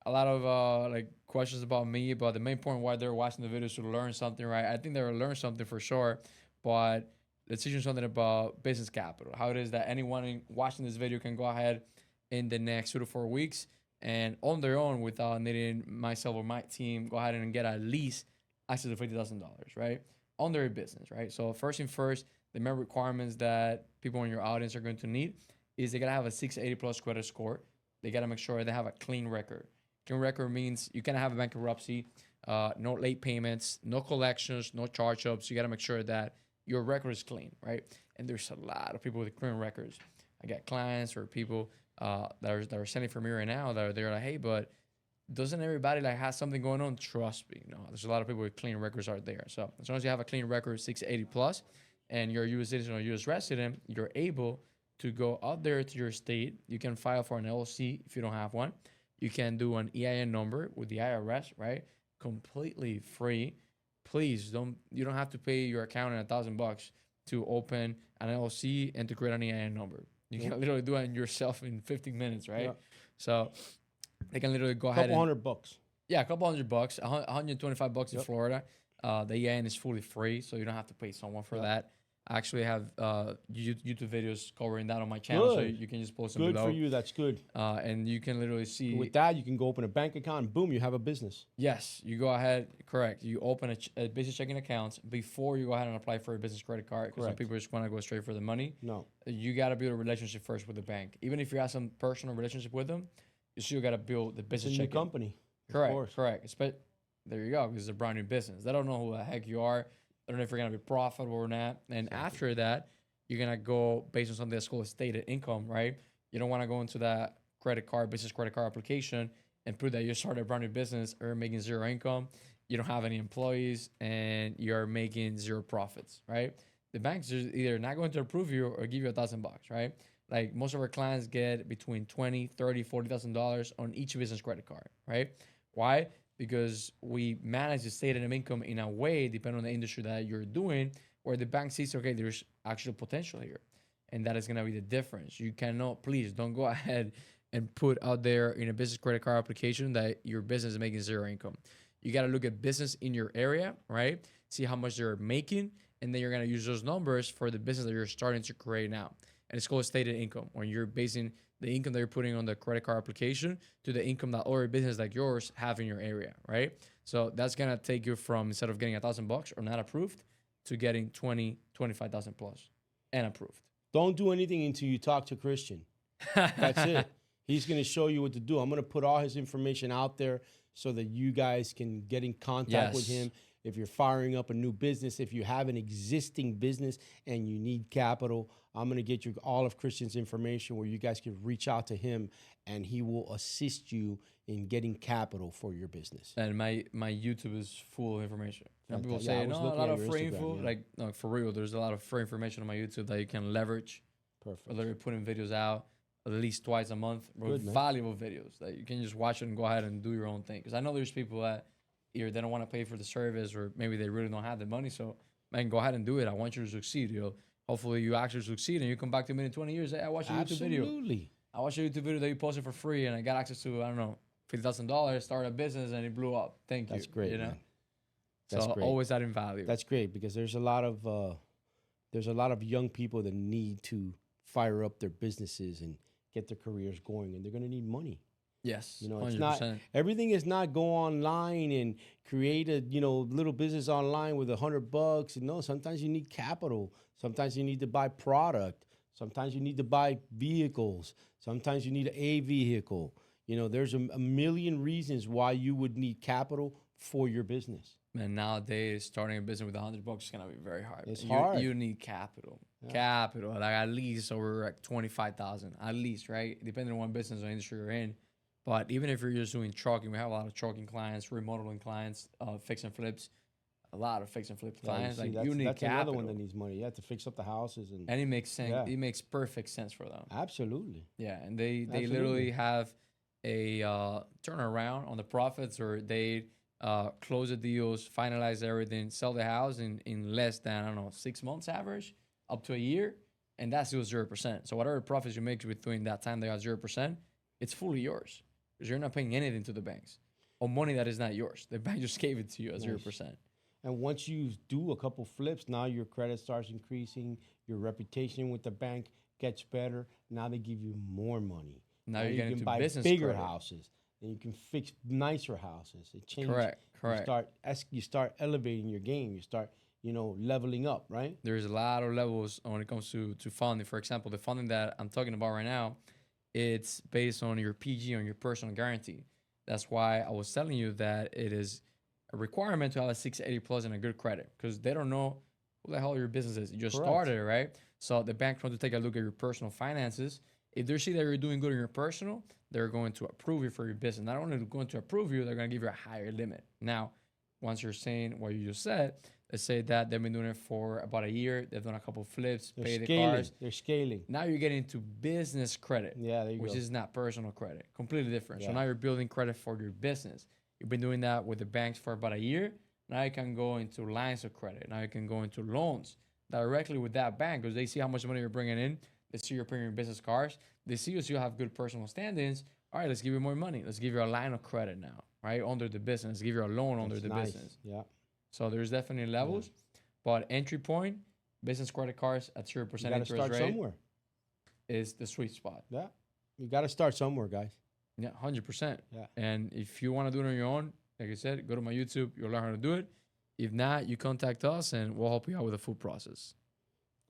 a lot of like questions about me, but the main point why they're watching the videos to learn something, right? I think they'll learn something for sure, but let's teach them something about business capital. How it is that anyone watching this video can go ahead in the next 2 to 4 weeks and on their own without needing myself or my team go ahead and get at least access to $50,000, right? On their business, right? So first thing first, the main requirements that people in your audience are going to need is they gotta have a 680 plus credit score. They gotta make sure they have a clean record. Clean record means you cannot have a bankruptcy, no late payments, no collections, no charge-ups. You gotta make sure that your record is clean, right? And there's a lot of people with clean records. I got clients or people that are sending for me right now that they're like, hey, but doesn't everybody like have something going on? Trust me, no. There's a lot of people with clean records out there. So as long as you have a clean record, 680 plus, and you're a U.S. citizen or U.S. resident, you're able to go out there to your state. You can file for an LLC if you don't have one. You can do an EIN number with the IRS, right? Completely free. Please you don't have to pay your accountant $1,000 to open an LLC and to create an EIN number. You can literally do it yourself in 15 minutes, right? Yeah. So they can literally go ahead. $200. Yeah, a couple $100, $125 in Florida. The EIN is fully free, so you don't have to pay someone for that. I actually have YouTube videos covering that on my channel, so Good. you can just post them Good below. for you. That's good. And you can literally see. With that, you can go open a bank account and boom, you have a business. Yes, you go ahead. Correct. You open a business checking account before you go ahead and apply for a business credit card. Because some Correct. people just want to go straight for the money. No. You got to build a relationship first with the bank. Even if you have some personal relationship with them, you still got to build the It's a business new checking. company. Of Correct. course. Correct. There you go. Because it's a brand new business. They don't know who the heck you are. They don't know if you're gonna be profitable or not. And after that, you're gonna go based on something that's called stated income, right? You don't want to go into that business credit card application and prove that you started a brand new business or making zero income. You don't have any employees and you're making zero profits, right? The banks are either not going to approve you or give you $1,000, right? Like most of our clients get between $20, $30, $40,000 on each business credit card, right? Why? Because we manage the stated income in a way, depending on the industry that you're doing, where the bank sees, okay, there's actual potential here. And that is going to be the difference. You cannot, please don't go ahead and put out there in a business credit card application that your business is making zero income. You got to look at business in your area, right? See how much they're making. And then you're going to use those numbers for the business that you're starting to create now. And it's called stated income, when you're basing the income that you're putting on the credit card application to the income that other business like yours have in your area, right? So that's gonna take you from, instead of getting $1,000 or not approved, to getting 20, 25,000 plus and approved. Don't do anything until you talk to Cristian. That's it. He's going to show you what to do. I'm going to put all his information out there so that you guys can get in contact with him. If you're firing up a new business, if you have an existing business and you need capital, I'm going to get you all of Cristian's information where you guys can reach out to him and he will assist you in getting capital for your business. And my YouTube is full of information. Okay. People Yeah, say, I was no, a looking lot at of your free Instagram, info. yeah. Like, no, for real, there's a lot of free information on my YouTube that you can leverage. Perfect. We're literally putting videos out at least twice a month. Good, man. Valuable videos that you can just watch it and go ahead and do your own thing. Because I know there's people that either they don't want to pay for the service or maybe they really don't have the money. So, man, go ahead and do it. I want you to succeed. Hopefully you actually succeed and you come back to me in 20 years. Hey, I watched a YouTube video. Absolutely. I watched a YouTube video that you posted for free and I got access to, I don't know, $50,000, started a business and it blew up. Thank you. That's great, You know? man. That's So great. always adding value. That's great because there's a lot of young people that need to fire up their businesses and get their careers going, and they're going to need money. Yes, You know, 100%. it's not everything is not go online and create a little business online with $100. No, sometimes you need capital. Sometimes you need to buy product. Sometimes you need to buy vehicles. Sometimes you need a vehicle. There's a million reasons why you would need capital for your business. Man, nowadays starting a business with $100 is gonna be very hard. It's hard. You need capital. Capital, like at least over like 25,000, at least, right? Depending on what business or industry you're in. But even if you're just doing trucking, we have a lot of trucking clients, remodeling clients, fix and flips, a lot of fix and flip clients. You see, You need that's capital. another one that needs money. You have to fix up the houses and And it makes sense. Yeah. It makes perfect sense for them. absolutely. Yeah, and they Absolutely. literally have a turnaround on the profits, or they close the deals, finalize everything, sell the house in less than, I don't know, 6 months average, up to a year, and that's still 0%. So whatever profits you make between that time they got 0%, it's fully yours because you're not paying anything to the banks on money that is not yours. The bank just gave it to you at 0%. And once you do a couple flips, now your credit starts increasing. Your reputation with the bank gets better. Now they give you more money. Now you you're getting can to buy business bigger credit. houses, and you can fix nicer houses. It changes. Correct. You start elevating your game. You start leveling up, right? There's a lot of levels when it comes to funding. For example, the funding that I'm talking about right now, it's based on your PG, on your personal guarantee. That's why I was telling you that it is a requirement to have a 680 plus and a good credit, because they don't know who the hell your business is. You just Correct. started it, right? So the bank wants to take a look at your personal finances. If they see that you're doing good in your personal, they're going to approve you for your business. Not only going to approve you, they're going to give you a higher limit. Now, once you're saying what you just said, let's say that they've been doing it for about a year. They've done a couple of flips, They're paid the scaling. cars. They're scaling. Now you're getting into business credit, Yeah, there you which go. is not personal credit. Completely different. So Yeah. now you're building credit for your business. You've been doing that with the banks for about a year. Now you can go into lines of credit. Now you can go into loans directly with that bank, because they see how much money you're bringing in. They see you're paying your business cars. They see you still have good personal standings. All right, let's give you more money. Let's give you a line of credit now, right? Under the business. Give you a loan under That's the nice. business. Yeah. So there's definitely levels. But entry point, business credit cards at 0% You got to interest start rate somewhere. is the sweet spot. Yeah. You got to start somewhere, guys. Yeah, 100%. Yeah. And if you want to do it on your own, like I said, go to my YouTube. You'll learn how to do it. If not, you contact us and we'll help you out with the full process.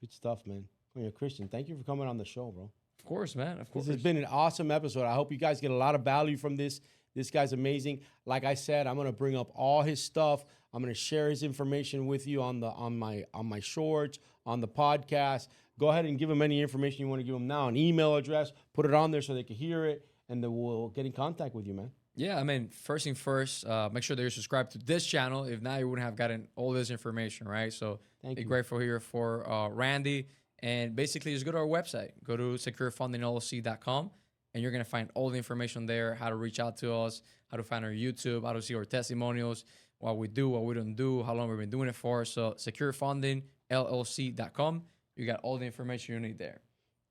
Good stuff, man. Well, Christian, thank you for coming on the show, bro. Of course, man. Of course. This has been an awesome episode. I hope you guys get a lot of value from this. This guy's amazing. Like I said, I'm gonna bring up all his stuff. I'm gonna share his information with you on my shorts, on the podcast. Go ahead and give him any information you want to give him now, an email address. Put it on there so they can hear it, and then we'll get in contact with you, man. Yeah, I mean, first thing first, make sure that you're subscribed to this channel. If not, you wouldn't have gotten all this information, right? So Thank you. grateful here for Randy. And basically, just go to our website. Go to securefundingllc.com, and you're going to find all the information there, how to reach out to us, how to find our YouTube, how to see our testimonials, what we do, what we don't do, how long we've been doing it for. So securefundingllc.com. You got all the information you need there.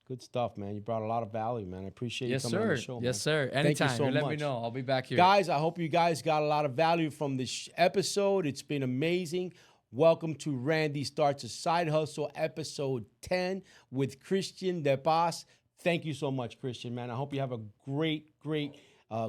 Good stuff, man. You brought a lot of value, man. I appreciate you coming on the show, man. Yes, sir. Thank you Anytime. so You let me much. know. I'll be back here. Guys, I hope you guys got a lot of value from this episode. It's been amazing. Welcome to Randy Starts a Side Hustle, episode 10 with Cristian J. Thank you so much, Cristian, man. I hope you have a great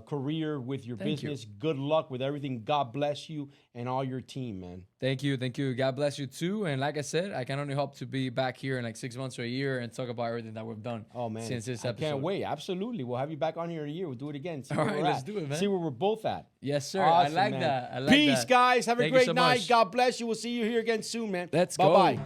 career with your Thank you. business. Good luck with everything. God bless you and all your team, man. Thank you. Thank you. God bless you too. And like I said, I can only hope to be back here in like 6 months or a year and talk about everything that we've done since this episode. I can't wait. Absolutely. We'll have you back on here in a year. We'll do it again. See All where right, we're let's at. do it, man. See where we're both at. Yes, sir. Awesome, I like man. that. I like Peace, that. guys. Have a Thank you great so night. much. God bless you. We'll see you here again soon, man. Let's Bye-bye. go.